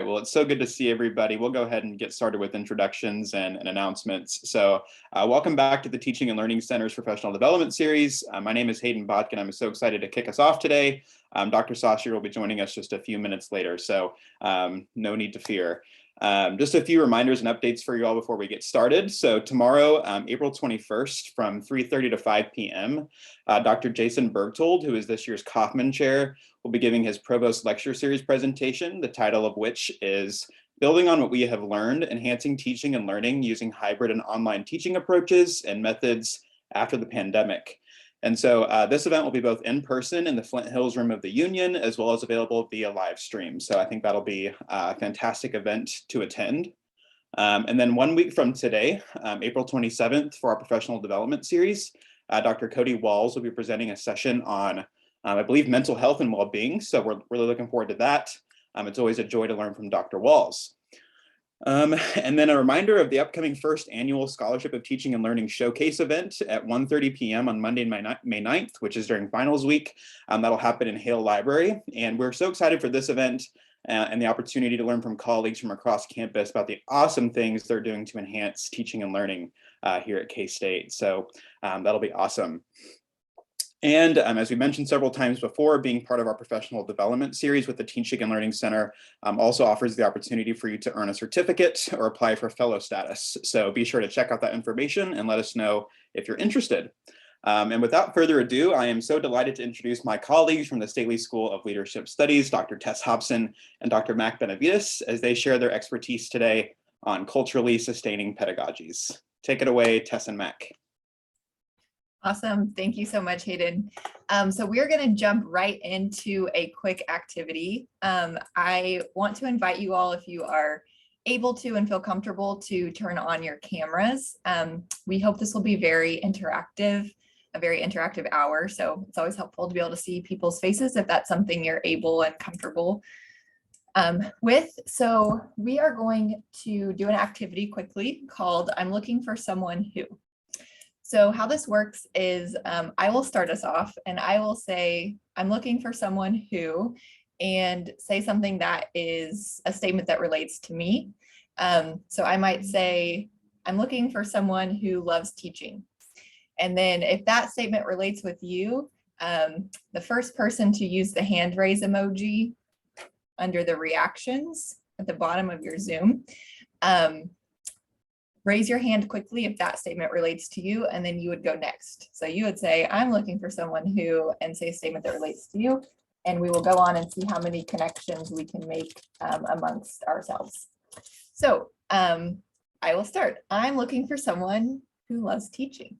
well, it's so good to see everybody. We'll go ahead and get started with introductions and announcements. So welcome back to the Teaching and Learning Center's Professional Development Series. My name is Hayden Botkin. I'm so excited to kick us off today. Dr. Saucier will be joining us just a few minutes later, so no need to fear. Just a few reminders and updates for you all before we get started. So tomorrow, April 21st from 3:30 to 5 p.m., Dr. Jason Bergtold, who is this year's Kaufman Chair, will be giving his Provost Lecture Series presentation, the title of which is Building on What We Have Learned, Enhancing Teaching and Learning Using Hybrid and Online Teaching Approaches and Methods After the Pandemic. And so this event will be both in person in the Flint Hills Room of the Union, as well as available via live stream. So I think that'll be a fantastic event to attend. And then 1 week from today, April 27th, for our Professional Development Series, Dr. Cody Walls will be presenting a session on, I believe, mental health and well-being. So we're really looking forward to that. It's always a joy to learn from Dr. Walls. And then a reminder of the upcoming first annual Scholarship of Teaching and Learning Showcase event at 1:30 p.m. on Monday, May 9th, which is during finals week. That'll happen in Hale Library. And we're so excited for this event and the opportunity to learn from colleagues from across campus about the awesome things they're doing to enhance teaching and learning here at K-State. So that'll be awesome. And as we mentioned several times before, being part of our professional development series with the Teaching and Learning Center also offers the opportunity for you to earn a certificate or apply for fellow status. So be sure to check out that information and let us know if you're interested. And without further ado, I am so delighted to introduce my colleagues from the Staley School of Leadership Studies, Dr. Tess Hobson and Dr. Mac Benavides, as they share their expertise today on culturally sustaining pedagogies. Take it away, Tess and Mac. Awesome. Thank you so much, Hayden. So we're going to jump right into a quick activity. I want to invite you all, if you are able to and feel comfortable, to turn on your cameras. We hope this will be very interactive, a very interactive hour. So it's always helpful to be able to see people's faces if that's something you're able and comfortable with. So we are going to do an activity quickly called I'm Looking for Someone Who. So how this works is I will start us off and I will say, I'm looking for someone who, and say something that is a statement that relates to me. So I might say, I'm looking for someone who loves teaching. And then if that statement relates with you, the first person to use the hand raise emoji under the reactions at the bottom of your Zoom, raise your hand quickly if that statement relates to you, and then you would go next. So you would say, I'm looking for someone who, and say a statement that relates to you, and we will go on and see how many connections we can make amongst ourselves. So I will start. I'm looking for someone who loves teaching.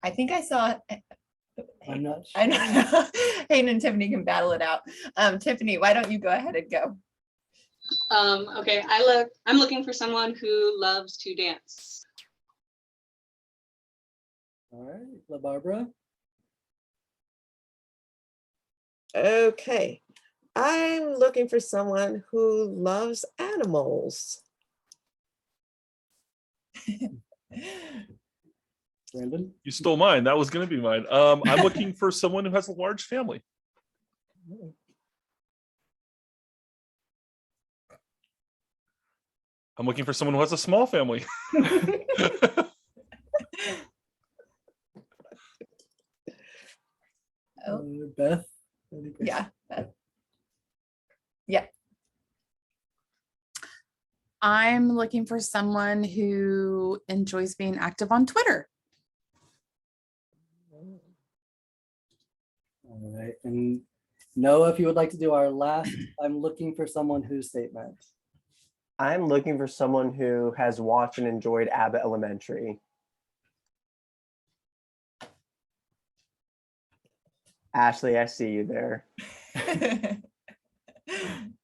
I think I saw, I'm not sure. I know, Hayden and Tiffany can battle it out. Tiffany, why don't you go ahead and go? Okay, I'm looking for someone who loves to dance. All right, La Barbara. Okay, I'm looking for someone who loves animals. Brandon. You stole mine. That was going to be mine. I'm looking for someone who has a large family. I'm looking for someone who has a small family. Beth. Yeah. Yeah. I'm looking for someone who enjoys being active on Twitter. All right, and Noah, if you would like to do our last, I'm looking for someone who statement. I'm looking for someone who has watched and enjoyed Abbott Elementary. Ashley, I see you there.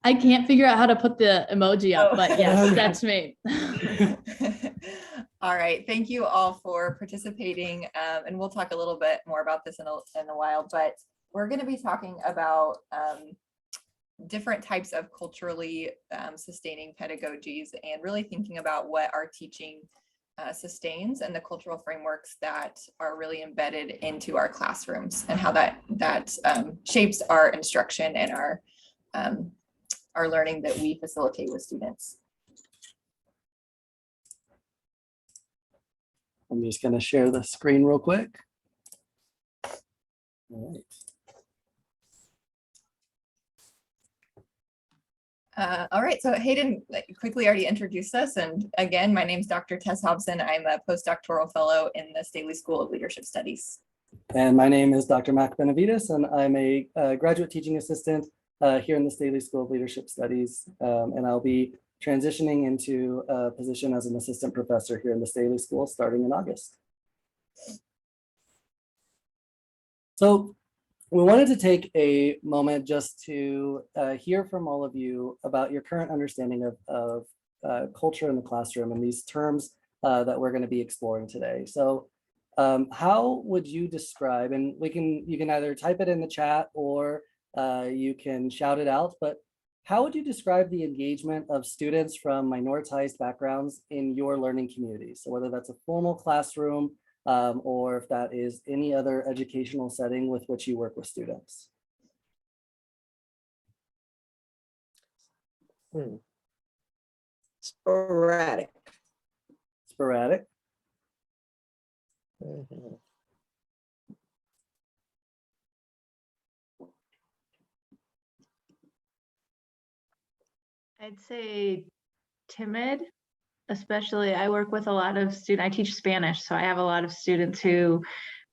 I can't figure out how to put the emoji up, but yes, that's me. All right, thank you all for participating, and we'll talk a little bit more about this in a while, but we're going to be talking about different types of culturally sustaining pedagogies and really thinking about what our teaching sustains and the cultural frameworks that are really embedded into our classrooms and how that shapes our instruction and our learning that we facilitate with students. I'm just going to share the screen real quick. All right. All right, so Hayden quickly already introduced us. And again, my name is Dr. Tess Hobson. I'm a postdoctoral fellow in the Staley School of Leadership Studies. And my name is Dr. Benavides, and I'm a graduate teaching assistant here in the Staley School of Leadership Studies. And I'll be transitioning into a position as an assistant professor here in the Staley School starting in August. So we wanted to take a moment just to hear from all of you about your current understanding of culture in the classroom and these terms that we're going to be exploring today. So how would you describe, and you can either type it in the chat or you can shout it out, but how would you describe the engagement of students from minoritized backgrounds in your learning community? So whether that's a formal classroom, or if that is any other educational setting with which you work with students. Sporadic. Sporadic. Mhm. I'd say timid, especially I work with a lot of I teach Spanish, so I have a lot of students who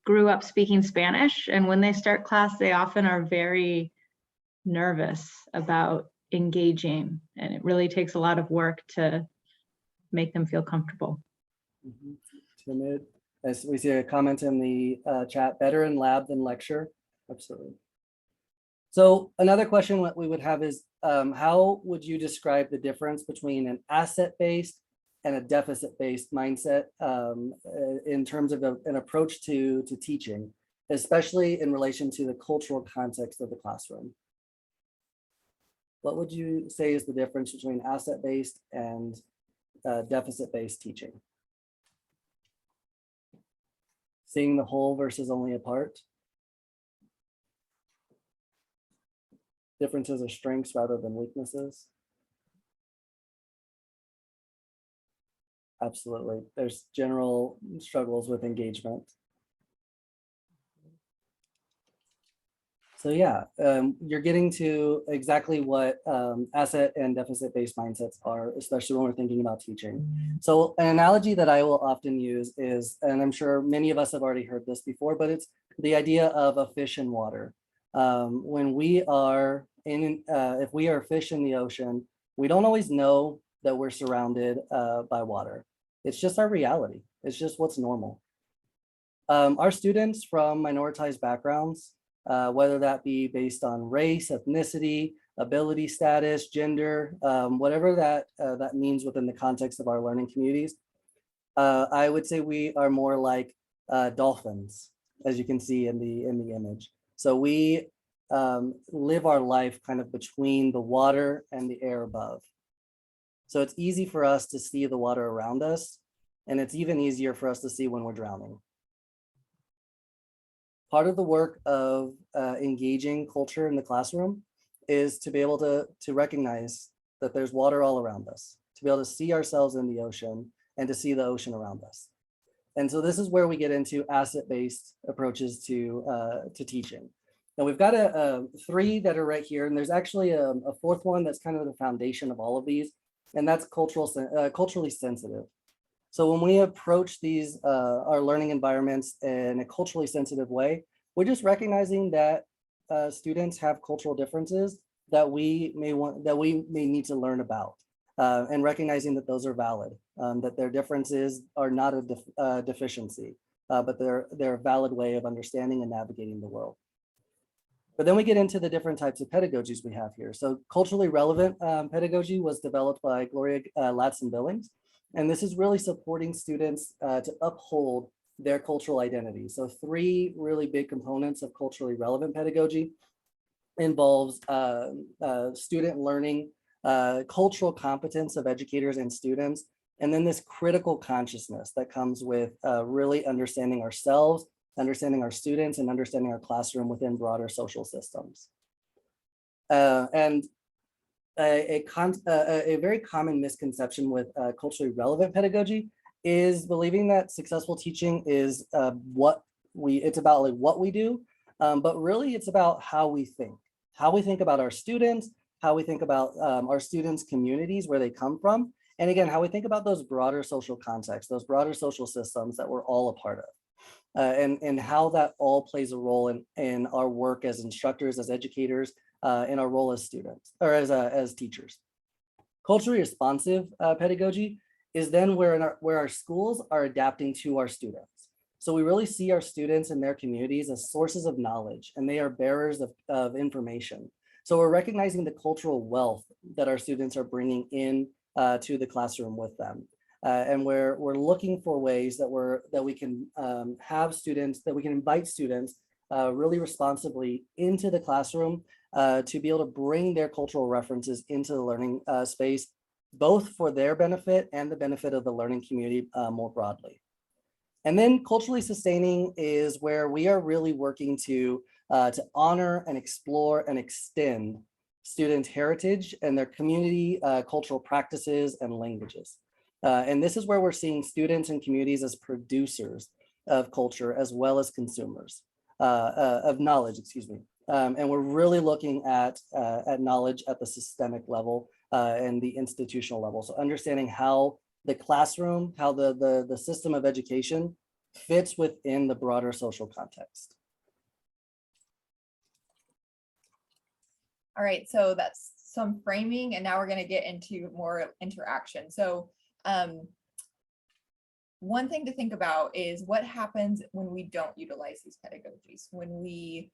grew up speaking Spanish, and when they start class, they often are very nervous about engaging, and it really takes a lot of work to make them feel comfortable. Timid. As we see a comment in the chat, better in lab than lecture. Absolutely. So another question that we would have is, how would you describe the difference between an asset-based and a deficit-based mindset in terms of an approach to teaching, especially in relation to the cultural context of the classroom? What would you say is the difference between asset-based and deficit-based teaching? Seeing the whole versus only a part? Differences are strengths rather than weaknesses? Absolutely. There's general struggles with engagement. So yeah, you're getting to exactly what asset and deficit-based mindsets are, especially when we're thinking about teaching. So an analogy that I will often use is, and I'm sure many of us have already heard this before, but it's the idea of a fish in water. When we are if we are fish in the ocean, we don't always know that we're surrounded by water. It's just our reality. It's just what's normal. Our students from minoritized backgrounds, whether that be based on race, ethnicity, ability status, gender, whatever that means within the context of our learning communities, I would say we are more like dolphins, as you can see in the image. So we live our life kind of between the water and the air above. So it's easy for us to see the water around us, and it's even easier for us to see when we're drowning. Part of the work of engaging culture in the classroom is to be able to recognize that there's water all around us, to be able to see ourselves in the ocean and to see the ocean around us. And so this is where we get into asset-based approaches to teaching. Now we've got three that are right here, and there's actually a fourth one that's kind of the foundation of all of these, and that's culturally sensitive. So when we approach these our learning environments in a culturally sensitive way, we're just recognizing that students have cultural differences that we may need to learn about, and recognizing that those are valid, that their differences are not a deficiency, but they're a valid way of understanding and navigating the world. But then we get into the different types of pedagogies we have here. So culturally relevant pedagogy was developed by Gloria Ladson-Billings. And this is really supporting students to uphold their cultural identity. So three really big components of culturally relevant pedagogy involves student learning, cultural competence of educators and students, And then this critical consciousness that comes with really understanding ourselves, understanding our students, and understanding our classroom within broader social systems. And a very common misconception with culturally relevant pedagogy is believing that successful teaching is it's about like what we do, but really it's about how we think about our students, how we think about our students' communities, where they come from, and again, how we think about those broader social contexts, those broader social systems that we're all a part of, and how that all plays a role in our work as instructors, as educators, in our role as students or as teachers. Culturally responsive pedagogy is then where our schools are adapting to our students. So we really see our students and their communities as sources of knowledge, and they are bearers of information. So we're recognizing the cultural wealth that our students are bringing in to the classroom with them. And we're looking for ways that we can have students, that we can invite students really responsibly into the classroom to be able to bring their cultural references into the learning space, both for their benefit and the benefit of the learning community more broadly. And then culturally sustaining is where we are really working to honor and explore and extend students' heritage and their community cultural practices and languages. And this is where we're seeing students and communities as producers of culture as well as consumers of knowledge, excuse me. And we're really looking at knowledge at the systemic level and the institutional level. So understanding how the classroom, how the system of education fits within the broader social context. All right, so that's some framing, and now we're going to get into more interaction. So one thing to think about is what happens when we don't utilize these pedagogies, when we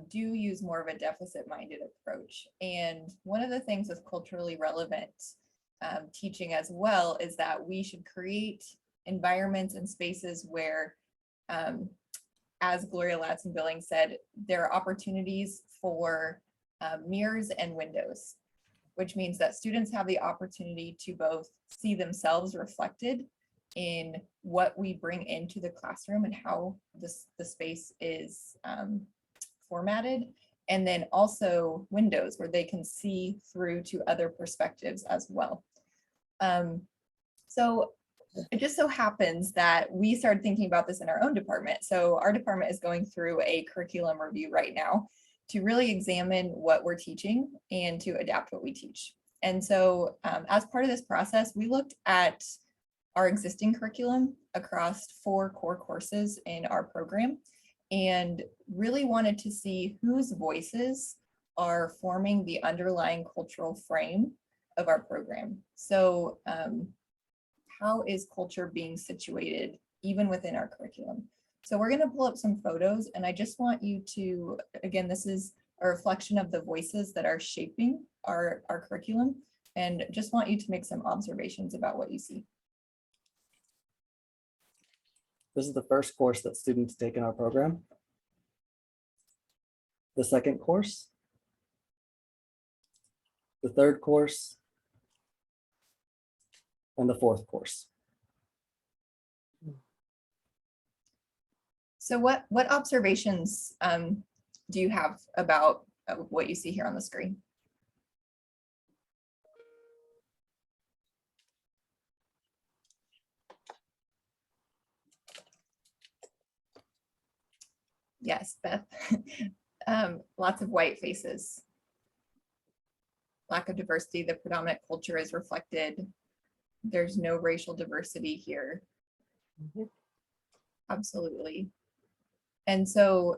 do use more of a deficit-minded approach. And one of the things with culturally relevant teaching as well is that we should create environments and spaces where, as Gloria Ladson-Billing said, there are opportunities for mirrors and windows, which means that students have the opportunity to both see themselves reflected in what we bring into the classroom and how the space is formatted, and then also windows where they can see through to other perspectives as well. So it just so happens that we started thinking about this in our own department. So our department is going through a curriculum review right now to really examine what we're teaching and to adapt what we teach. And so as part of this process, we looked at our existing curriculum across 4 core courses in our program and really wanted to see whose voices are forming the underlying cultural frame of our program. So how is culture being situated even within our curriculum? So we're going to pull up some photos, and I just want you to, again, this is a reflection of the voices that are shaping our curriculum, and just want you to make some observations about what you see. This is the first course that students take in our program. The second course. The third course. And the fourth course. So what observations do you have about what you see here on the screen? Yes, Beth. Lots of white faces. Lack of diversity, the predominant culture is reflected. There's no racial diversity here. Mm-hmm. Absolutely. And so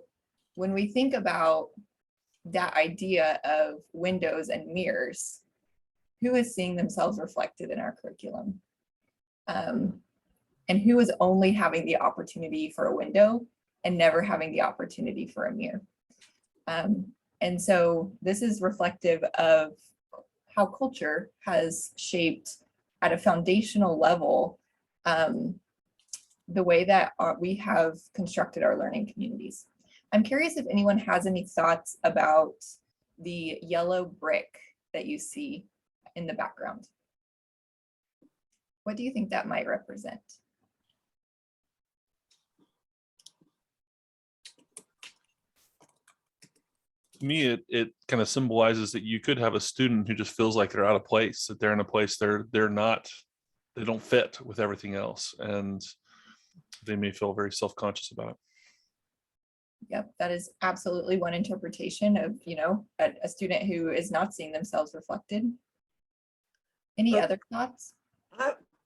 when we think about that idea of windows and mirrors, who is seeing themselves reflected in our curriculum? And who is only having the opportunity for a window and never having the opportunity for a mirror? And so this is reflective of how culture has shaped at a foundational level the way that we have constructed our learning communities. I'm curious if anyone has any thoughts about the yellow brick that you see in the background. What do you think that might represent? To me, it kind of symbolizes that you could have a student who just feels like they're out of place, that they're in a place they're not, they don't fit with everything else, and they may feel very self-conscious about it. Yep, that is absolutely one interpretation of, a student who is not seeing themselves reflected. Any Oh. other thoughts?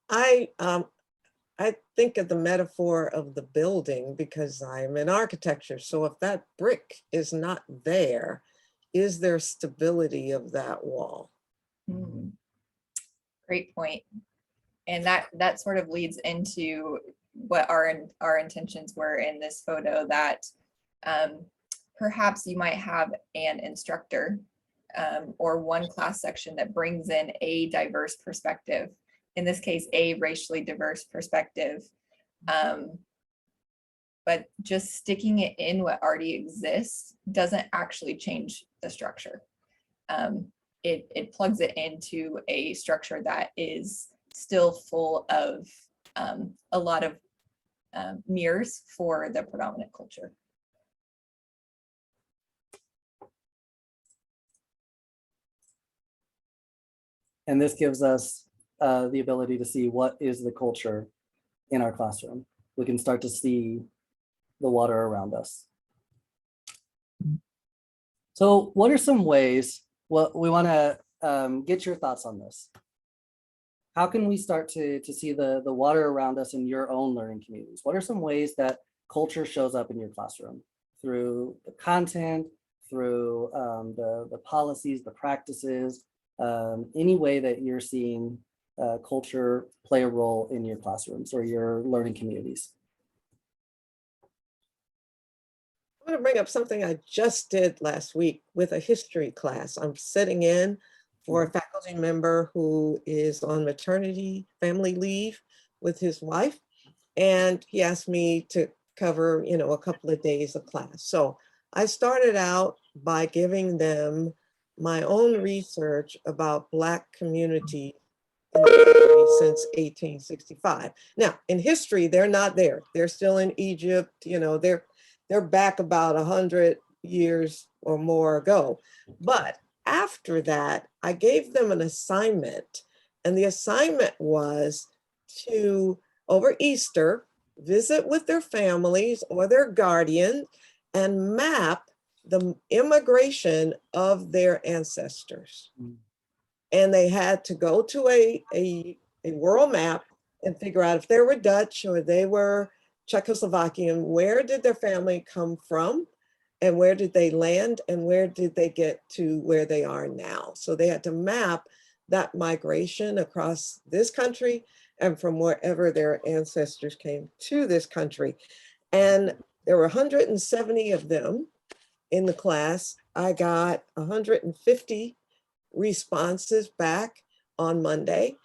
I think of the metaphor of the building because I'm in architecture. So if that brick is not there, is there stability of that wall? Great point. And that sort of leads into what our intentions were in this photo, that perhaps you might have an instructor or one class section that brings in a diverse perspective, in this case, a racially diverse perspective. But just sticking it in what already exists doesn't actually change the structure. It plugs it into a structure that is still full of a lot of mirrors for the predominant culture. And this gives us the ability to see what is the culture in our classroom. We can start to see the water around us. So what are some ways, we want to get your thoughts on this. How can we start to see the water around us in your own learning communities? What are some ways that culture shows up in your classroom? Through the content, through the policies, the practices, any way that you're seeing culture play a role in your classrooms or your learning communities. I want to bring up something I just did last week with a history class. I'm sitting in for a faculty member who is on maternity family leave with his wife, and he asked me to cover, a couple of days of class. So I started out by giving them my own research about Black community in the country since 1865. Now, in history, they're not there. They're still in Egypt. They're back about 100 years or more ago. But after that, I gave them an assignment, and the assignment was to, over Easter, visit with their families or their guardian and map the immigration of their ancestors. And they had to go to a world map and figure out if they were Dutch or they were Czechoslovakian, where did their family come from and where did they land and where did they get to where they are now? So they had to map that migration across this country and from wherever their ancestors came to this country. And there were 170 of them in the class. I got 150 responses back on Monday,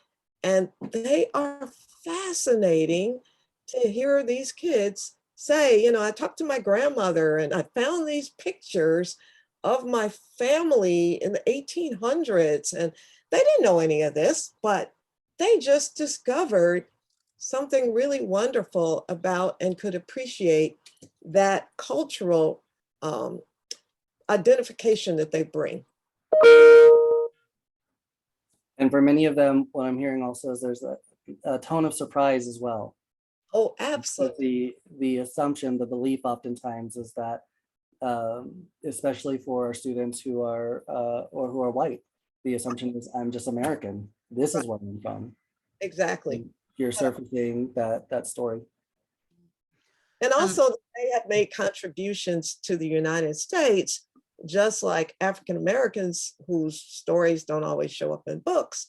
and they are fascinating to hear these kids say, I talked to my grandmother and I found these pictures of my family in the 1800s, and they didn't know any of this, but they just discovered something really wonderful about and could appreciate that cultural identification that they bring. And for many of them, what I'm hearing also is there's a tone of surprise as well. Oh, absolutely. The assumption, the belief oftentimes is that, especially for our students who are or who are white, the assumption is I'm just American. This is where I'm from. Exactly. And you're surfacing that story. And also they have made contributions to the United States, just like African Americans whose stories don't always show up in books,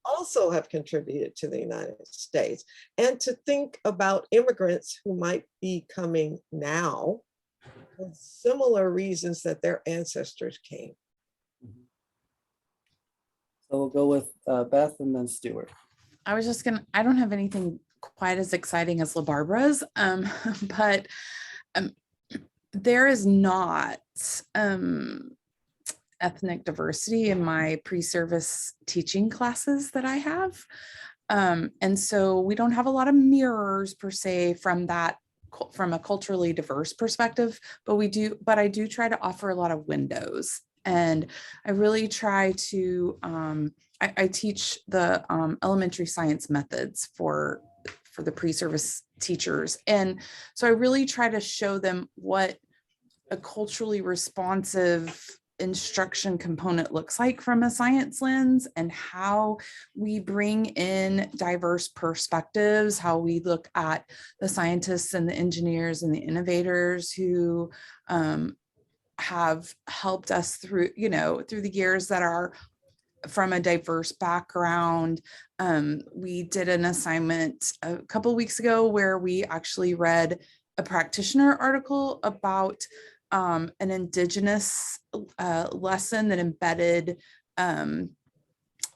also have contributed to the United States. And to think about immigrants who might be coming now for similar reasons that their ancestors came. So we'll go with Beth and then Stuart. I don't have anything quite as exciting as La Barbara's, but there is not ethnic diversity in my pre-service teaching classes that I have. And so we don't have a lot of mirrors per se from a culturally diverse perspective, but I do try to offer a lot of windows. And I really try to, I teach the elementary science methods for the pre-service teachers. And so I really try to show them what a culturally responsive instruction component looks like from a science lens, and how we bring in diverse perspectives, how we look at the scientists and the engineers and the innovators who have helped us through the years, that are from a diverse background. We did an assignment a couple of weeks ago where we actually read a practitioner article about an Indigenous lesson that embedded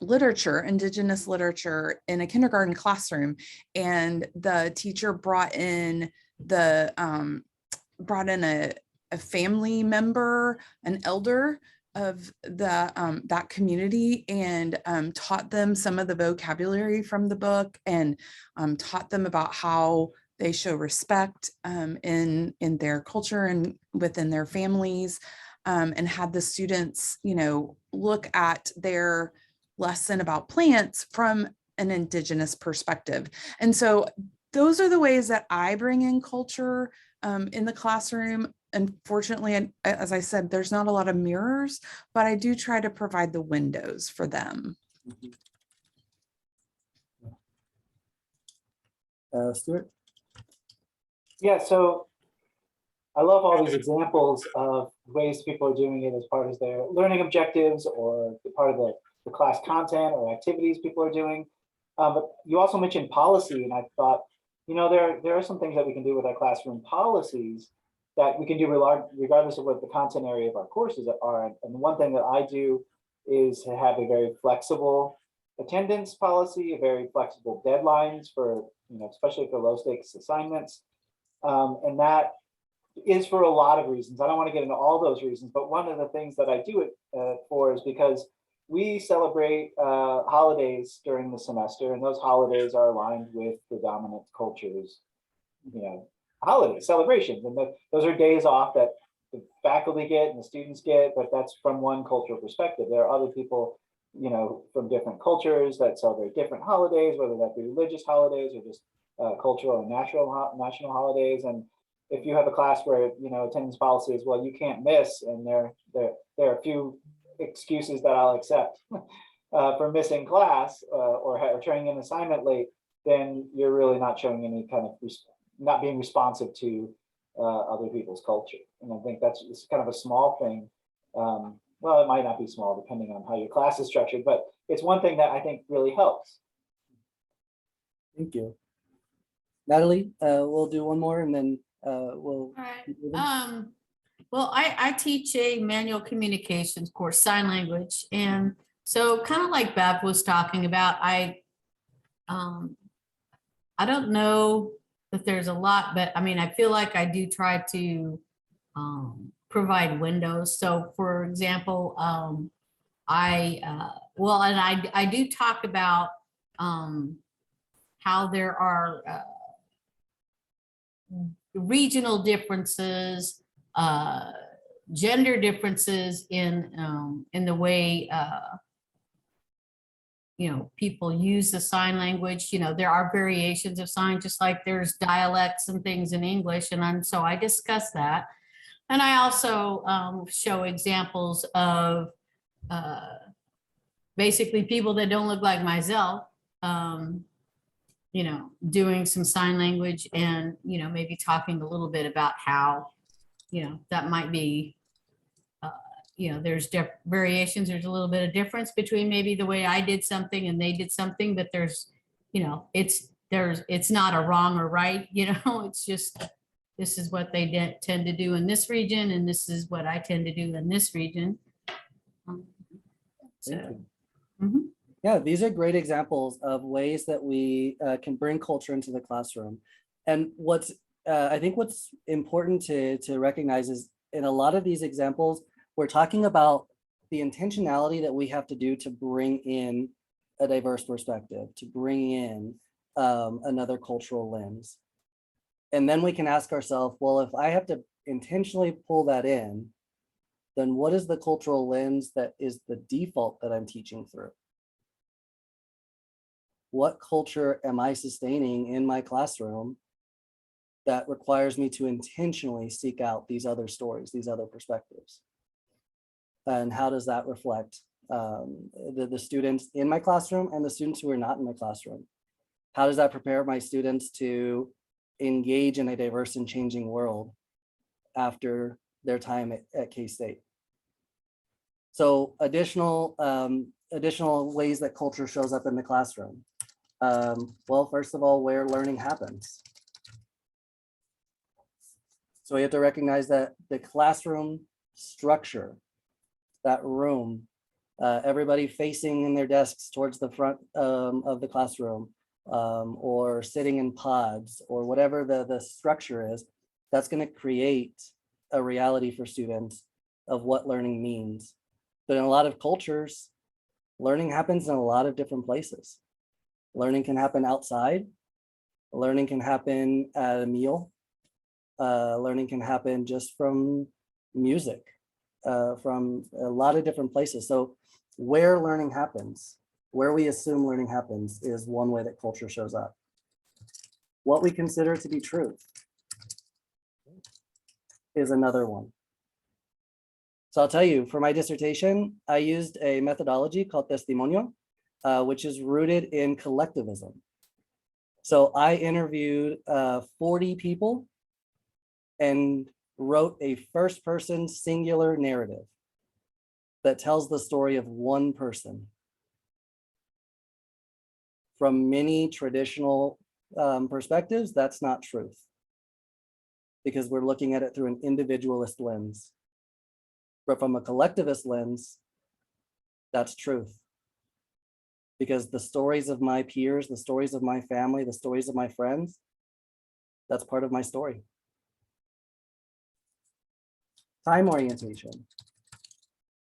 Indigenous literature in a kindergarten classroom. And the teacher brought in a family member, an elder of that community, and taught them some of the vocabulary from the book, and taught them about how they show respect in their culture and within their families, and had the students, look at their lesson about plants from an Indigenous perspective. And so those are the ways that I bring in culture in the classroom. Unfortunately, as I said, there's not a lot of mirrors, but I do try to provide the windows for them. Stuart? Yeah, so I love all these examples of ways people are doing it as part of their learning objectives, or part of the class content or activities people are doing. But you also mentioned policy, and I thought, there are some things that we can do with our classroom policies that we can do regardless of what the content area of our courses are. And one thing that I do is to have a very flexible attendance policy, a very flexible deadlines for, especially for low stakes assignments. And that is for a lot of reasons. I don't want to get into all those reasons, but one of the things that I do it for is because we celebrate holidays during the semester, and those holidays are aligned with the dominant culture's, holiday celebrations. And those are days off that the faculty get and the students get, but that's from one cultural perspective. There are other people, from different cultures that celebrate different holidays, whether that be religious holidays or just cultural and national holidays. And if you have a class where, attendance policy is, well, you can't miss, and there are a few excuses that I'll accept for missing class or turning an assignment late, then you're really not showing any kind of not being responsive to other people's culture. And I think it's kind of a small thing. Well, it might not be small depending on how your class is structured, but it's one thing that I think really helps. Thank you. Natalie, we'll do one more and then we'll. All right. Well, I teach a manual communications course, sign language. And so kind of like Bev was talking about, I don't know that there's a lot, but I mean, I feel like I do try to provide windows. So for example, I do talk about how there are regional differences, gender differences in the way people use the sign language. There are variations of sign, just like there's dialects and things in English, and so I discuss that. And I also show examples of basically people that don't look like myself, doing some sign language, and maybe talking a little bit about how that might be there's variations. There's a little bit of difference between maybe the way I did something and they did something, but there's it's not a wrong or right, it's just, this is what they tend to do in this region, and this is what I tend to do in this region. Yeah, these are great examples of ways that we can bring culture into the classroom. And I think what's important to recognize is, in a lot of these examples, we're talking about the intentionality that we have to do to bring in a diverse perspective, to bring in another cultural lens. And then we can ask ourselves, well, if I have to intentionally pull that in, then what is the cultural lens that is the default that I'm teaching through? What culture am I sustaining in my classroom that requires me to intentionally seek out these other stories, these other perspectives? And how does that reflect the students in my classroom and the students who are not in my classroom? How does that prepare my students to engage in a diverse and changing world after their time at K-State? So additional ways that culture shows up in the classroom. Well, first of all, where learning happens. So we have to recognize that the classroom structure, that room, everybody facing in their desks towards the front of the classroom, or sitting in pods, or whatever the structure is, that's going to create a reality for students of what learning means. But in a lot of cultures, learning happens in a lot of different places. Learning can happen outside. Learning can happen at a meal. Learning can happen just from music, from a lot of different places. So where learning happens, where we assume learning happens, is one way that culture shows up. What we consider to be truth is another one. So I'll tell you, for my dissertation, I used a methodology called testimonio, which is rooted in collectivism. So I interviewed 40 people and wrote a first-person singular narrative that tells the story of one person. From many traditional perspectives, that's not truth, because we're looking at it through an individualist lens. But from a collectivist lens, that's truth. Because the stories of my peers, the stories of my family, the stories of my friends, that's part of my story. Time orientation.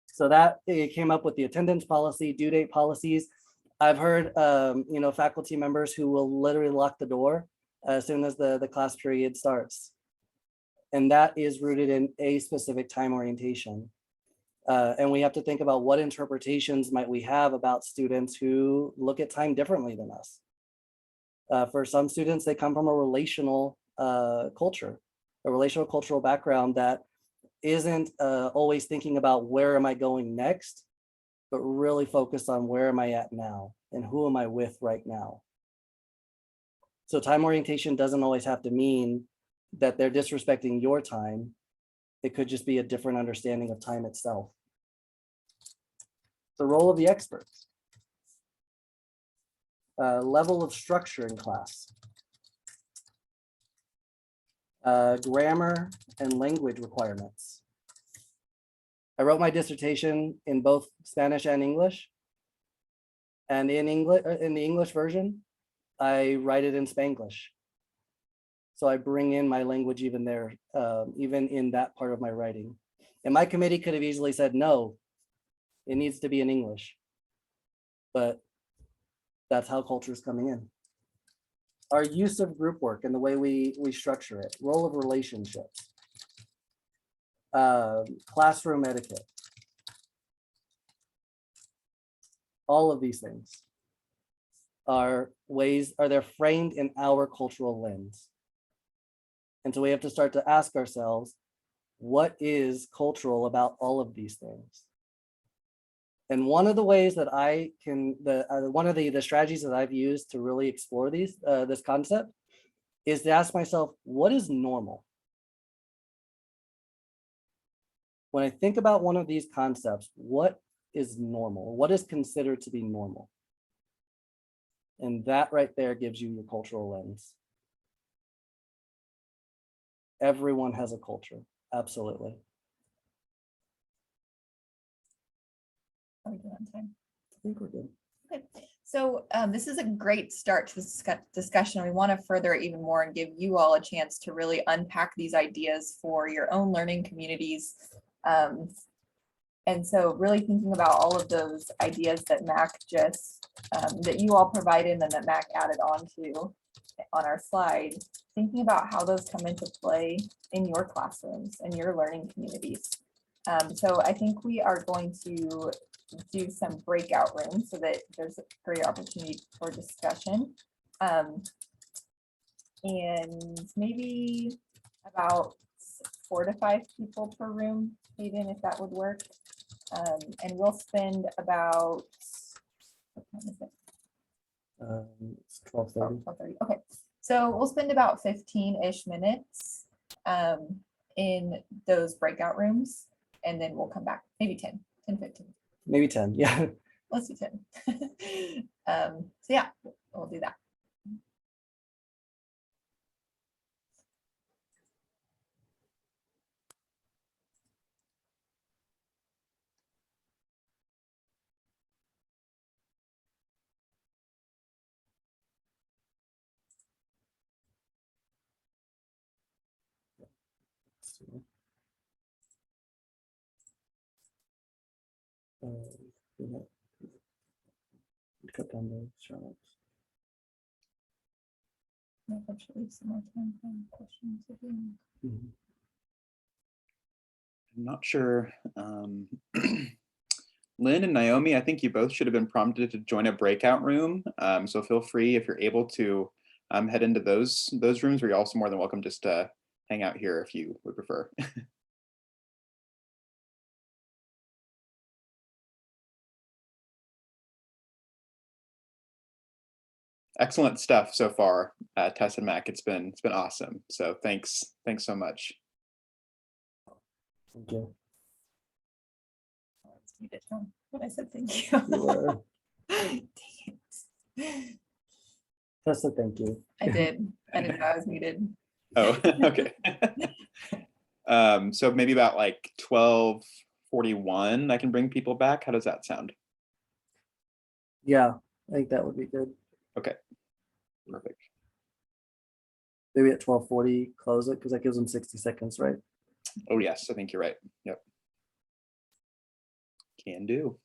So that it came up with the attendance policy, due date policies. I've heard faculty members who will literally lock the door as soon as the class period starts. And that is rooted in a specific time orientation. And we have to think about what interpretations might we have about students who look at time differently than us. For some students, they come from a relational culture, a relational cultural background that isn't always thinking about where am I going next, but really focused on where am I at now and who am I with right now. So time orientation doesn't always have to mean that they're disrespecting your time. It could just be a different understanding of time itself. The role of the experts. Level of structure in class. Grammar and language requirements. I wrote my dissertation in both Spanish and English. And in the English version, I write it in Spanglish. So I bring in my language even there, even in that part of my writing. And my committee could have easily said, no, it needs to be in English. But that's how culture is coming in. Our use of group work and the way we structure it, role of relationships, classroom etiquette. All of these things are they're framed in our cultural lens. And so we have to start to ask ourselves, what is cultural about all of these things? And one of the ways that I can, one of the strategies that I've used to really explore this concept is to ask myself, what is normal? When I think about one of these concepts, what is normal? What is considered to be normal? And that right there gives you your cultural lens. Everyone has a culture, absolutely. Are we good on time? I think we're good. Okay, so this is a great start to this discussion. We want to further it even more and give you all a chance to really unpack these ideas for your own learning communities. And so really thinking about all of those ideas that Mac just, that you all provided and that Mac added on to on our slide, thinking about how those come into play in your classrooms and your learning communities. So I think we are going to do some breakout rooms so that there's a great opportunity for discussion. And maybe about 4 to 5 people per room, Hayden, if that would work. And we'll spend about, what time is it? It's 12:30. 12:30. Okay, so we'll spend about 15-ish minutes in those breakout rooms, and then we'll come back, maybe 10, 15. Maybe 10. Yeah. Let's do 10. So yeah, we'll do that. Yeah. Cut down the shots. Actually, some more time for questions again. Mhm. I'm not sure. Lynn and Naomi, I think you both should have been prompted to join a breakout room. So feel free, if you're able to, head into those rooms, or you're also more than welcome just to hang out here if you would prefer. Excellent stuff so far, Tess and Mac. It's been awesome. So thanks so much. Thank you. Let's mute it down. What I said, thank you. You were. Dang it. That's a thank you. I did. I didn't know I was muted. Oh, okay. So maybe about like 12:41, I can bring people back. How does that sound? Yeah, I think that would be good. Okay, perfect. Maybe at 12:40, close it because that gives them 60 seconds, right? Oh yes, I think you're right. Yep. Can do.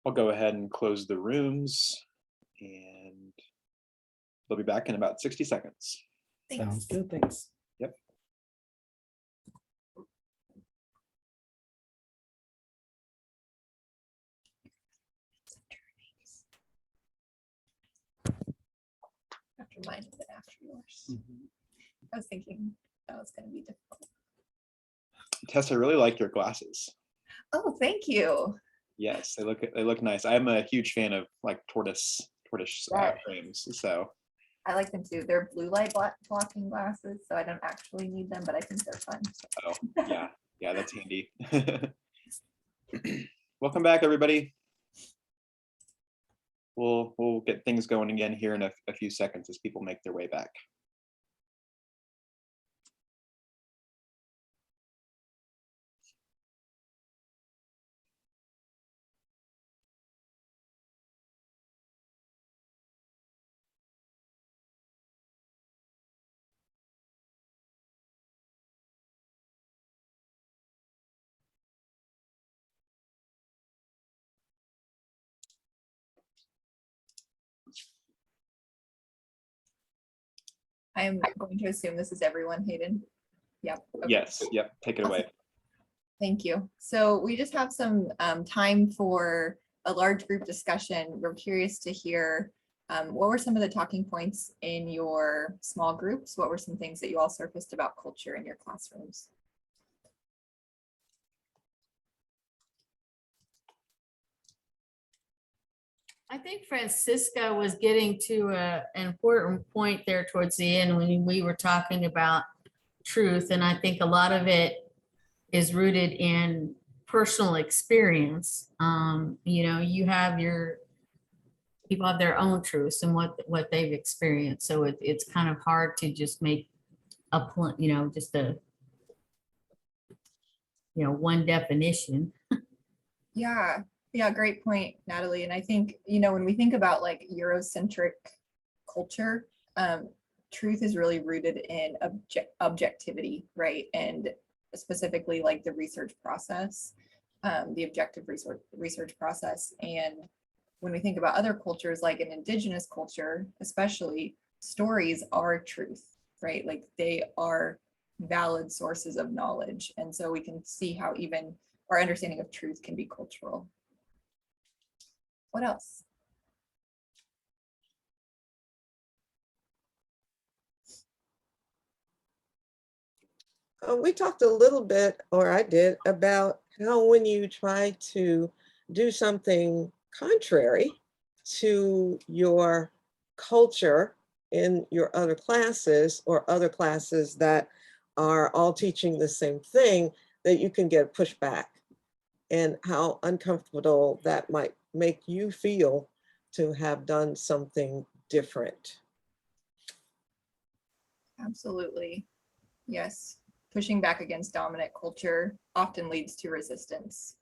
I'll go ahead and close the rooms, and they'll be back in about 60 seconds. Thanks. Sounds good, thanks. Yep. After mine and then after yours. Mhm. I was thinking that was going to be difficult. Tess, I really like your glasses. Oh, thank you. Yes, they look nice. I'm a huge fan of like tortoise Right. frames. So I like them too. They're blue light blocking glasses, so I don't actually need them, but I think they're fun. oh yeah, that's handy. Welcome back, everybody. We'll get things going again here in a few seconds as people make their way back. I'm going to assume this is everyone, Hayden. Yep. Okay. Yes, yep, take it away. Thank you. So we just have some time for a large group discussion. We're curious to hear what were some of the talking points in your small groups? What were some things that you all surfaced about culture in your classrooms? I think Francisca was getting to an important point there towards the end when we were talking about truth. And I think a lot of it is rooted in personal experience. You have people have their own truths and what they've experienced. So it's kind of hard to just make a point, just one definition. Yeah, great point, Natalie. And I think, when we think about like Eurocentric culture, truth is really rooted in objectivity, right? And specifically like the research process, the objective research process. And when we think about other cultures, like an indigenous culture, especially, stories are truth, right? Like they are valid sources of knowledge. And so we can see how even our understanding of truth can be cultural. What else? We talked a little bit, or I did, about how when you try to do something contrary to your culture in your other classes or other classes that are all teaching the same thing, that you can get pushback, and how uncomfortable that might make you feel to have done something different. Absolutely. Yes. Pushing back against dominant culture often leads to resistance.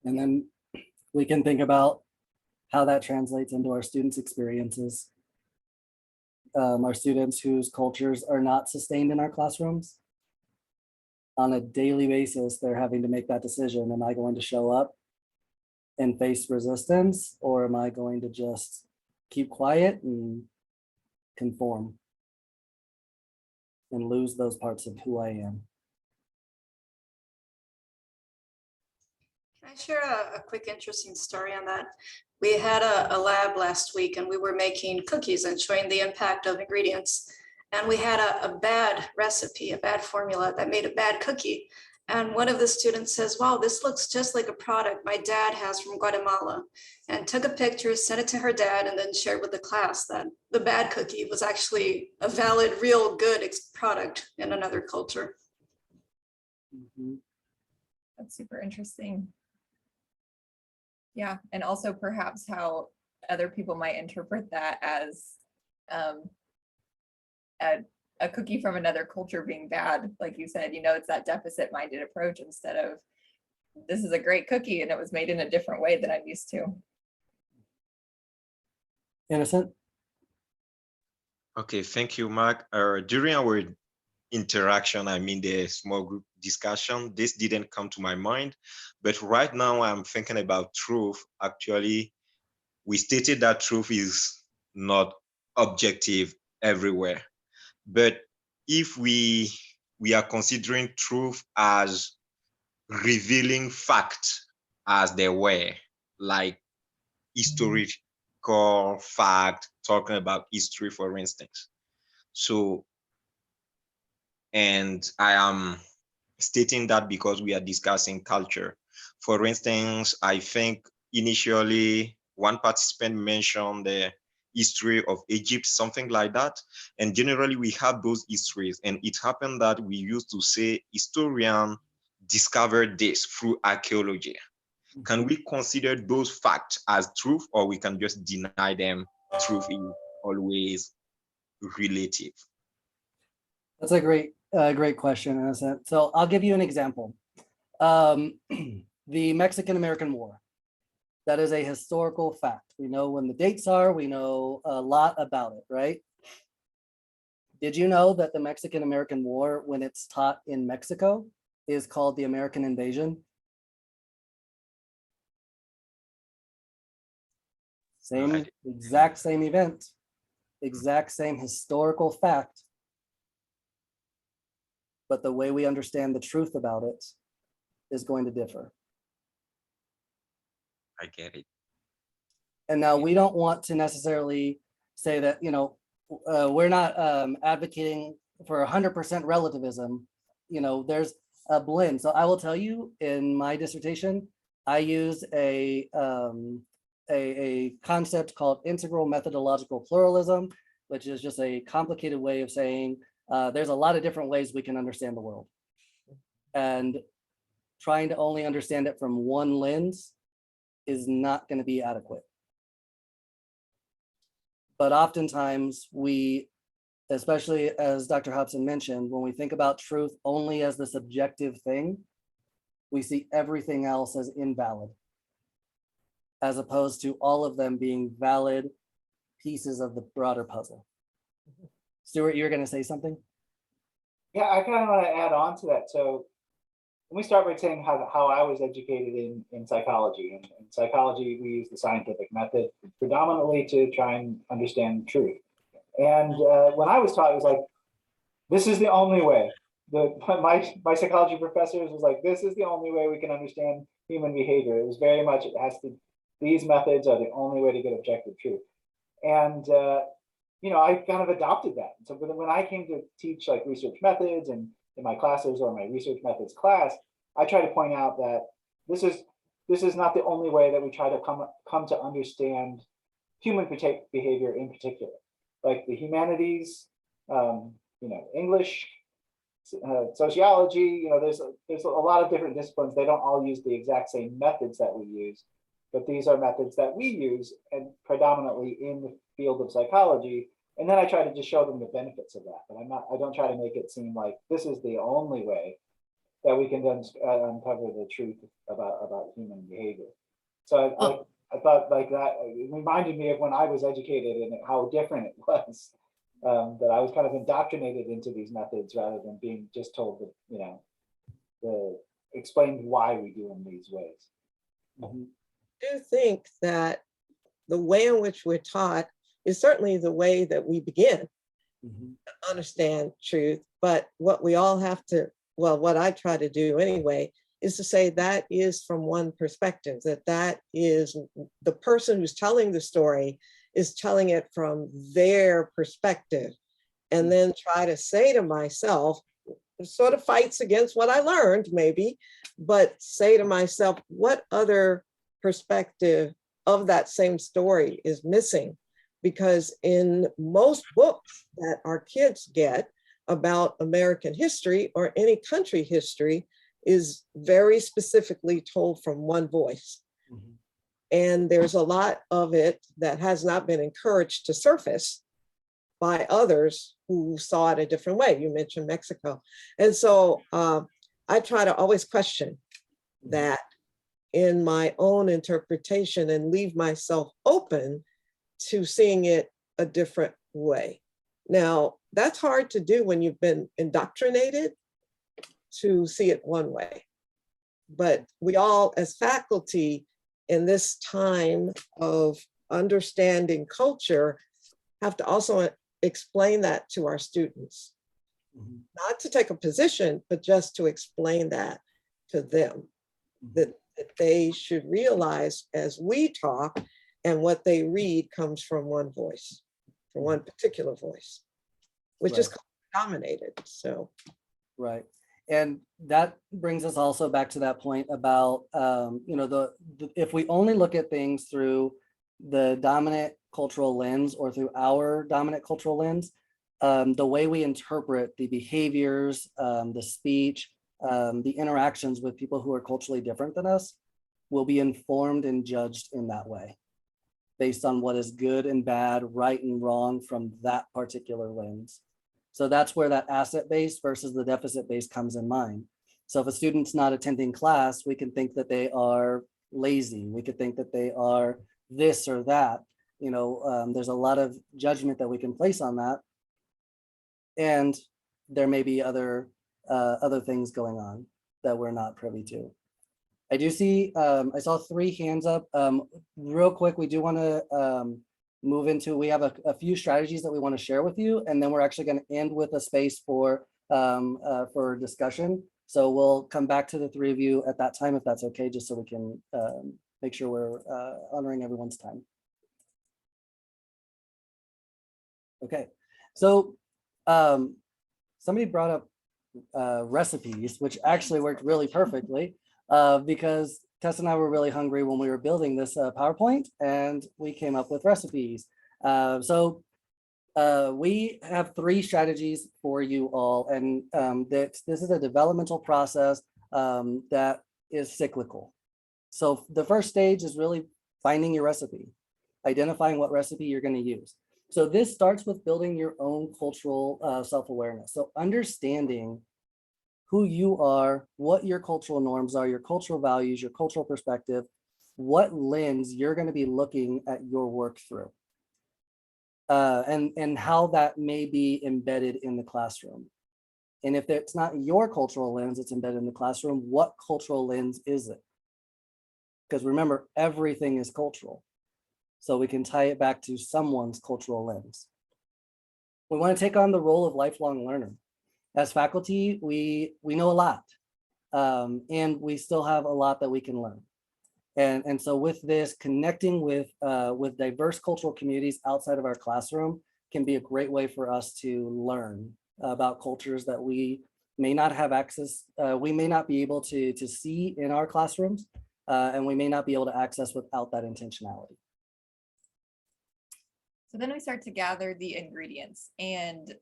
And then we can think about how that translates into our students' experiences. Our students whose cultures are not sustained in our classrooms. On a daily basis, they're having to make that decision. Am I going to show up and face resistance, or am I going to just keep quiet and conform and lose those parts of who I am? Can I share a quick interesting story on that? We had a lab last week and we were making cookies and showing the impact of ingredients. And we had a bad recipe, a bad formula that made a bad cookie. And one of the students says, wow, this looks just like a product my dad has from Guatemala, and took a picture, sent it to her dad, and then shared with the class that the bad cookie was actually a valid, real good product in another culture. Mm-hmm. That's super interesting. Yeah, and also perhaps how other people might interpret that as a cookie from another culture being bad. Like you said, it's that deficit-minded approach instead of this is a great cookie and it was made in a different way than I'm used to. Innocent? Okay, thank you, Mark. During our interaction, the small group discussion, this didn't come to my mind. But right now I'm thinking about truth. Actually, we stated that truth is not objective everywhere. But if we are considering truth as revealing fact as they were, like historical fact, talking about history, for instance. So, and I am stating that because we are discussing culture. For instance, I think initially one participant mentioned the history of Egypt, something like that. And generally we have those histories, and it happened that we used to say historian discovered this through archaeology. Can we consider those facts as truth, or we can just deny them? Truth is always relative. That's a great question in a sense. So I'll give you an example. The Mexican-American War. That is a historical fact. We know when the dates are, we know a lot about it, right? Did you know that the Mexican-American War, when it's taught in Mexico, is called the American Invasion? Exact same event, exact same historical fact, but the way we understand the truth about it is going to differ. I get it. And now we don't want to necessarily say that, we're not advocating for 100% relativism. There's a blend. So I will tell you, in my dissertation, I use a concept called integral methodological pluralism, which is just a complicated way of saying there's a lot of different ways we can understand the world. And trying to only understand it from one lens is not going to be adequate. But oftentimes we, especially as Dr. Hobson mentioned, when we think about truth only as the subjective thing, we see everything else as invalid, as opposed to all of them being valid pieces of the broader puzzle. Stuart, you're going to say something? Yeah, I kind of want to add on to that. So let me start by saying how I was educated in psychology. In psychology, we use the scientific method predominantly to try and understand truth. And when I was taught, it was like, this is the only way. My psychology professors was like, this is the only way we can understand human behavior. It was very much, these methods are the only way to get objective truth. And I kind of adopted that. So when I came to teach like research methods and in my classes or my research methods class, I try to point out that this is not the only way that we try to come to understand human behavior in particular. Like the humanities, English, sociology, there's a lot of different disciplines. They don't all use the exact same methods that we use, but these are methods that we use and predominantly in the field of psychology. And then I try to just show them the benefits of that. But I don't try to make it seem like this is the only way that we can then uncover the truth about human behavior. So I thought like that, it reminded me of when I was educated and how different it was, that I was kind of indoctrinated into these methods rather than being just told that, explained why we do in these ways. I do think that the way in which we're taught is certainly the way that we begin to understand truth. But what we all have to, what I try to do anyway, is to say that is from one perspective, that is the person who's telling the story is telling it from their perspective. And then try to say to myself, it sort of fights against what I learned maybe, but say to myself, what other perspective of that same story is missing? Because in most books that our kids get about American history or any country history is very specifically told from one voice. And there's a lot of it that has not been encouraged to surface by others who saw it a different way. You mentioned Mexico. And so I try to always question that in my own interpretation and leave myself open to seeing it a different way. Now, that's hard to do when you've been indoctrinated to see it one way. But we all, as faculty, in this time of understanding culture, have to also explain that to our students. Not to take a position, but just to explain that to them, that they should realize as we talk and what they read comes from one voice, from one particular voice, which is dominated. So, right. And that brings us also back to that point about, you know, if we only look at things through the dominant cultural lens or through our dominant cultural lens, the way we interpret the behaviors, the speech, the interactions with people who are culturally different than us will be informed and judged in that way, based on what is good and bad, right and wrong from that particular lens. So that's where that asset base versus the deficit base comes in mind. So if a student's not attending class, we can think that they are lazy. We could think that they are this or that. You know, there's a lot of judgment that we can place on that. And there may be other things going on that we're not privy to. I do see, I saw 3 hands up. Real quick, we do want to move into, we have a few strategies that we want to share with you, and then we're actually going to end with a space for discussion. So we'll come back to the 3 of you at that time, if that's okay, just so we can make sure we're honoring everyone's time. Okay, so somebody brought up recipes, which actually worked really perfectly because Tess and I were really hungry when we were building this PowerPoint, and we came up with recipes. So we have 3 strategies for you all, and this is a developmental process that is cyclical. So the first stage is really finding your recipe, identifying what recipe you're going to use. So this starts with building your own cultural self-awareness. So understanding who you are, what your cultural norms are, your cultural values, your cultural perspective, what lens you're going to be looking at your work through, and how that may be embedded in the classroom. And if it's not your cultural lens, it's embedded in the classroom, what cultural lens is it? Because remember, everything is cultural. So we can tie it back to someone's cultural lens. We want to take on the role of lifelong learner. As faculty, we know a lot, and we still have a lot that we can learn. And so with this, connecting with diverse cultural communities outside of our classroom can be a great way for us to learn about cultures that we may not have access, we may not be able to see in our classrooms, and we may not be able to access without that intentionality. So then we start to gather the ingredients, and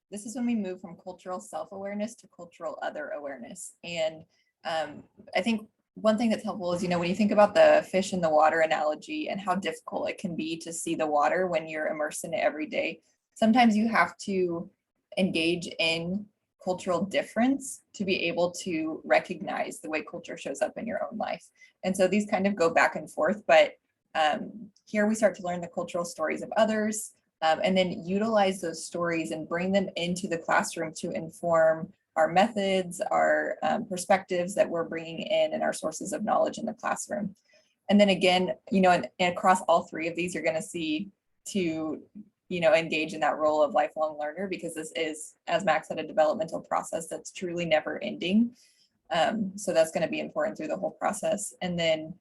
this is when we move from cultural self-awareness to cultural other awareness. And I think one thing that's helpful is, you know, when you think about the fish in the water analogy and how difficult it can be to see the water when you're immersed in it every day, sometimes you have to engage in cultural difference to be able to recognize the way culture shows up in your own life. And so these kind of go back and forth, but here we start to learn the cultural stories of others, and then utilize those stories and bring them into the classroom to inform our methods, our perspectives that we're bringing in, and our sources of knowledge in the classroom. And then again, you know, and across all 3 of these, you're going to see to, you know, engage in that role of lifelong learner, because this is, as Max said, a developmental process that's truly never ending. So that's going to be important through the whole process. And then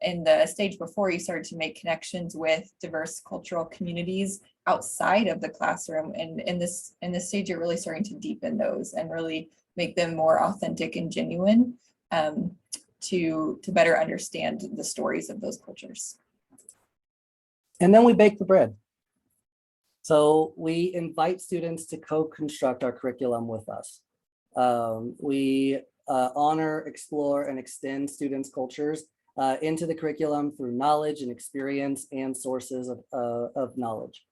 in the stage before, you started to make connections with diverse cultural communities outside of the classroom. And in this stage, you're really starting to deepen those and really make them more authentic and genuine, to better understand the stories of those cultures. And then we bake the bread. So we invite students to co-construct our curriculum with us. We honor, explore, and extend students' cultures into the curriculum through knowledge and experience and sources of knowledge.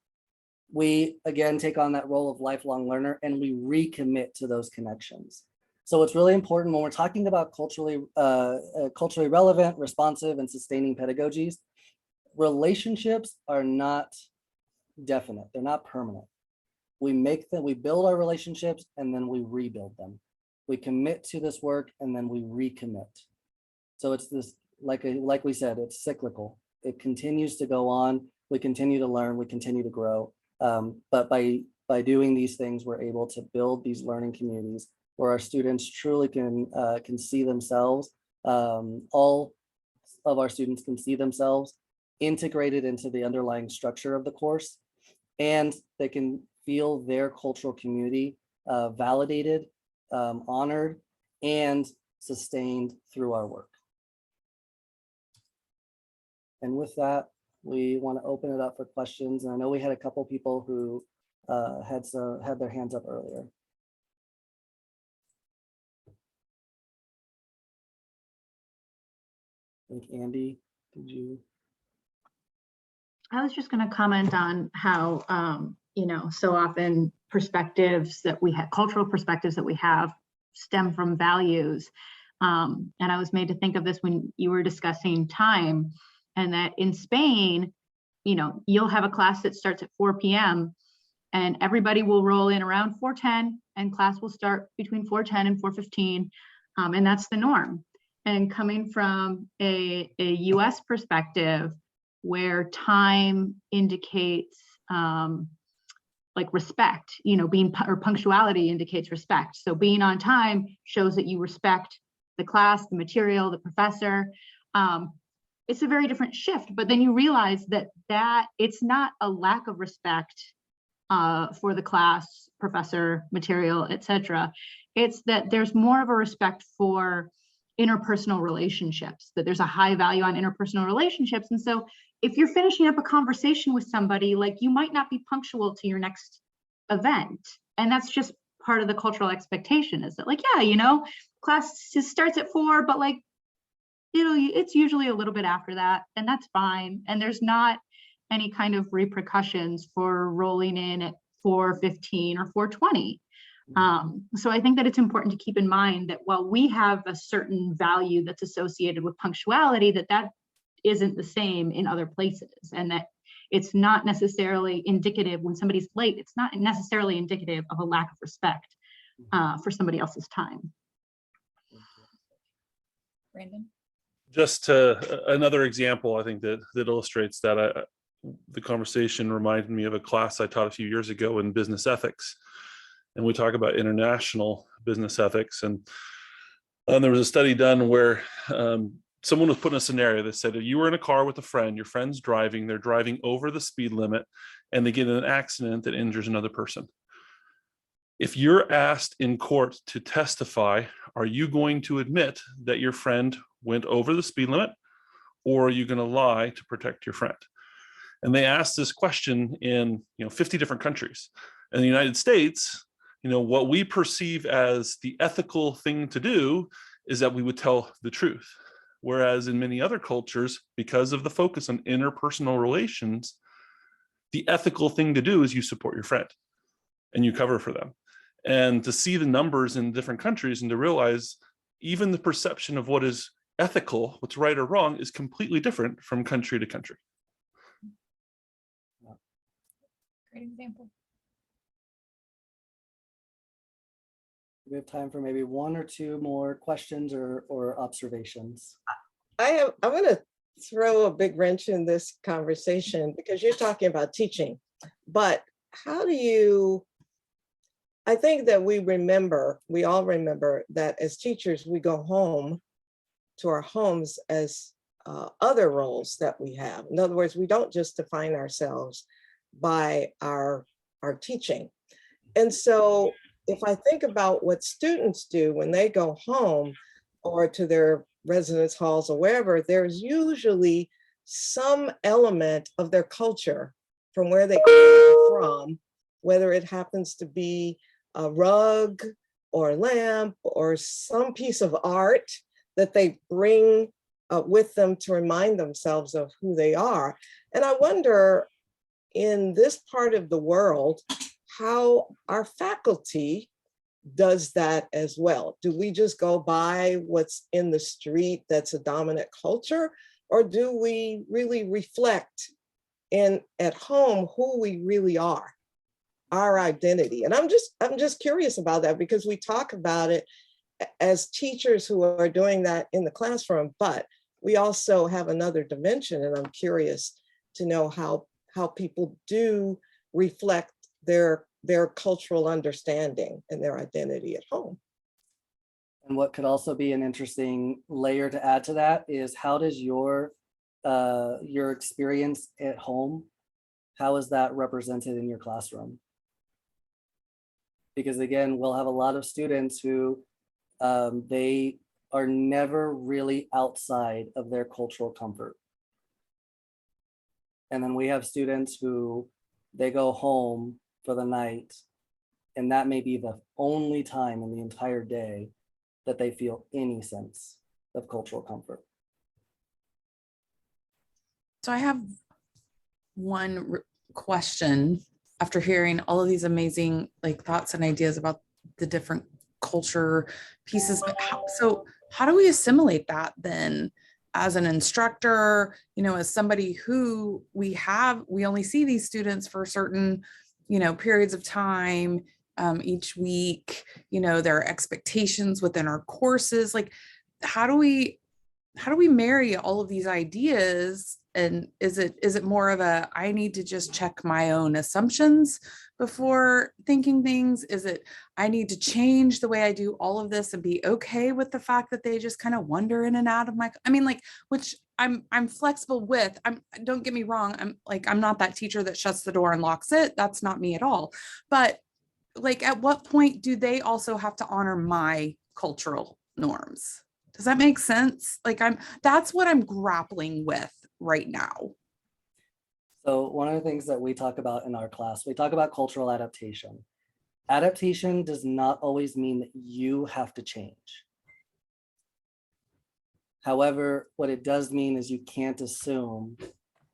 We, again, take on that role of lifelong learner, and we recommit to those connections. So it's really important when we're talking about culturally relevant, responsive, and sustaining pedagogies, relationships are not definite. They're not permanent. We make them, we build our relationships, and then we rebuild them. we commit to this work, and then we recommit. So it's this, like we said, it's cyclical. It continues to go on. We continue to learn, we continue to grow. But by doing these things, we're able to build these learning communities where our students truly can see themselves. All of our students can see themselves integrated into the underlying structure of the course, and they can feel their cultural community validated, honored, and sustained through our work. And with that, we want to open it up for questions. And I know we had a couple people who had their hands up earlier. I think Andy, did you? I was just going to comment on how, you know, so often perspectives that we have, cultural perspectives that we have, stem from values. And I was made to think of this when you were discussing time, and that in Spain, you know, you'll have a class that starts at 4 p.m. and everybody will roll in around 4:10, and class will start between 4:10 and 4:15. And that's the norm. And coming from a US perspective, where time indicates like respect, you know, or punctuality indicates respect. So being on time shows that you respect the class, the material, the professor. It's a very different shift, but then you realize that it's not a lack of respect for the class, professor, material, etc. It's that there's more of a respect for interpersonal relationships, that there's a high value on interpersonal relationships. And so if you're finishing up a conversation with somebody, like, you might not be punctual to your next event. And that's just part of the cultural expectation, is that, like, yeah, you know, class just starts at 4, but like, you know, it's usually a little bit after that, and that's fine. And there's not any kind of repercussions for rolling in at 4:15 or 4:20. So I think that it's important to keep in mind that while we have a certain value that's associated with punctuality, that isn't the same in other places, and that it's not necessarily indicative when somebody's late, it's not necessarily indicative of a lack of respect for somebody else's time. Brandon? Just another example, I think that illustrates that. The conversation reminded me of a class I taught a few years ago in business ethics. And we talk about international business ethics. And there was a study done where someone was put in a scenario that said, if you were in a car with a friend, your friend's driving, they're driving over the speed limit, and they get in an accident that injures another person. If you're asked in court to testify, are you going to admit that your friend went over the speed limit, or are you going to lie to protect your friend? And they asked this question in 50 different countries. In the United States, what we perceive as the ethical thing to do is that we would tell the truth. Whereas in many other cultures, because of the focus on interpersonal relations, the ethical thing to do is you support your friend and you cover for them. And to see the numbers in different countries and to realize even the perception of what is ethical, what's right or wrong, is completely different from country to country. Great example. We have time for maybe one or two more questions or observations. I'm going to throw a big wrench in this conversation because you're talking about teaching, but how do you, I think that we all remember that as teachers, we go home to our homes as other roles that we have. In other words, we don't just define ourselves by our teaching. And so if I think about what students do when they go home or to their residence halls or wherever, there's usually some element of their culture from where they come from, whether it happens to be a rug or a lamp or some piece of art that they bring with them to remind themselves of who they are. And I wonder, in this part of the world, how our faculty does that as well. Do we just go by what's in the street that's a dominant culture, or do we really reflect at home who we really are, our identity? And I'm just curious about that because we talk about it as teachers who are doing that in the classroom, but we also have another dimension, and I'm curious to know how people do reflect their cultural understanding and their identity at home. And what could also be an interesting layer to add to that is, how does your experience at home, how is that represented in your classroom? Because again, we'll have a lot of students who they are never really outside of their cultural comfort. And then we have students who they go home for the night, and that may be the only time in the entire day that they feel any sense of cultural comfort. So I have one question after hearing all of these amazing thoughts and ideas about the different culture pieces. But how do we assimilate that then as an instructor, as somebody who we only see these students for certain, periods of time each week, there are expectations within our courses. How do we marry all of these ideas? And is it more of a, I need to just check my own assumptions before thinking things? Is it, I need to change the way I do all of this and be okay with the fact that they just kind of wander in and out of my, which I'm flexible with. Don't get me wrong. I'm not that teacher that shuts the door and locks it. That's not me at all. But at what point do they also have to honor my cultural norms? Does that make sense? That's what I'm grappling with right now. So one of the things that we talk about in our class, we talk about cultural adaptation. Adaptation does not always mean that you have to change. However, what it does mean is you can't assume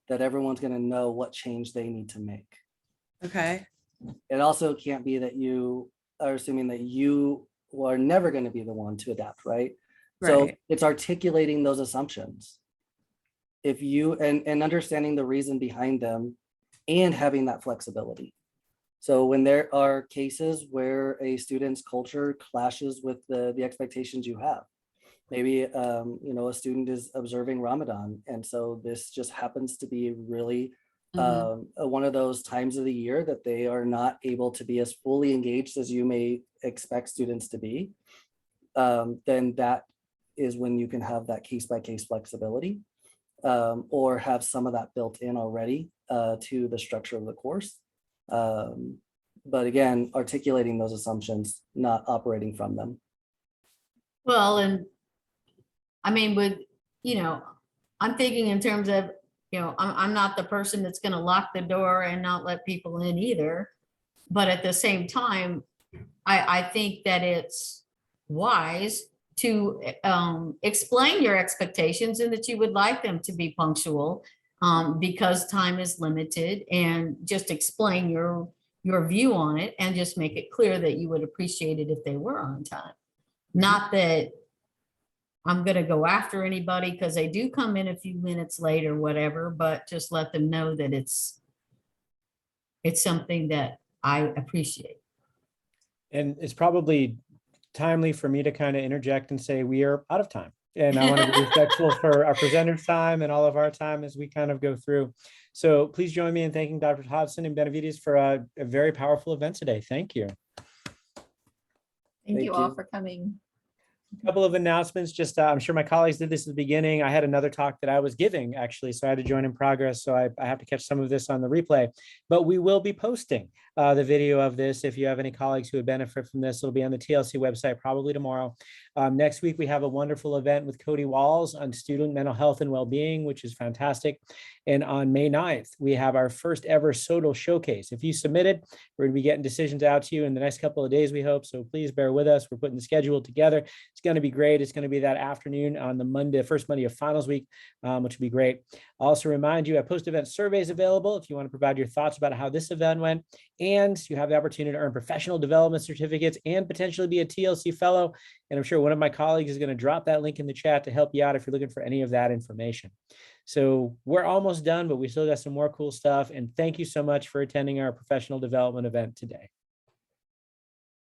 that everyone's going to know what change they need to make. Okay. It also can't be that you are assuming that you are never going to be the one to adapt, right? So it's articulating those assumptions. If you and understanding the reason behind them and having that flexibility. So when there are cases where a student's culture clashes with the expectations you have, maybe a student is observing Ramadan, and so this just happens to be really one of those times of the year that they are not able to be as fully engaged as you may expect students to be, then that is when you can have that case-by-case flexibility, or have some of that built in already to the structure of the course. But again, articulating those assumptions, not operating from them. Well, and I'm thinking in terms of, I'm not the person that's going to lock the door and not let people in either. But at the same time, I think that it's wise to explain your expectations and that you would like them to be punctual because time is limited, and just explain your view on it and just make it clear that you would appreciate it if they were on time. Not that I'm going to go after anybody because they do come in a few minutes late or whatever, but just let them know that it's something that I appreciate. And it's probably timely for me to kind of interject and say we are out of time. And I want to be respectful for our presenters' time and all of our time as we kind of go through. So please join me in thanking Dr. Hobson and Benavides for a very powerful event today. Thank you. Thank you all for coming. A couple of announcements. Just I'm sure my colleagues did this at the beginning. I had another talk that I was giving actually, so I had to join in progress. So I have to catch some of this on the replay, but we will be posting the video of this. If you have any colleagues who would benefit from this, it'll be on the TLC website probably tomorrow. Next week, we have a wonderful event with Cody Walls on student mental health and well-being, which is fantastic. And on May 9th, we have our first ever SOTL showcase. If you submitted, we're going to be getting decisions out to you in the next couple of days, we hope. So please bear with us. We're putting the schedule together. It's going to be great. It's going to be that afternoon on the Monday, first Monday of finals week, which will be great. I'll also remind you, I have post-event surveys available if you want to provide your thoughts about how this event went. And you have the opportunity to earn professional development certificates and potentially be a TLC fellow. And I'm sure one of my colleagues is going to drop that link in the chat to help you out if you're looking for any of that information. So we're almost done, but we still got some more cool stuff. And thank you so much for attending our professional development event today.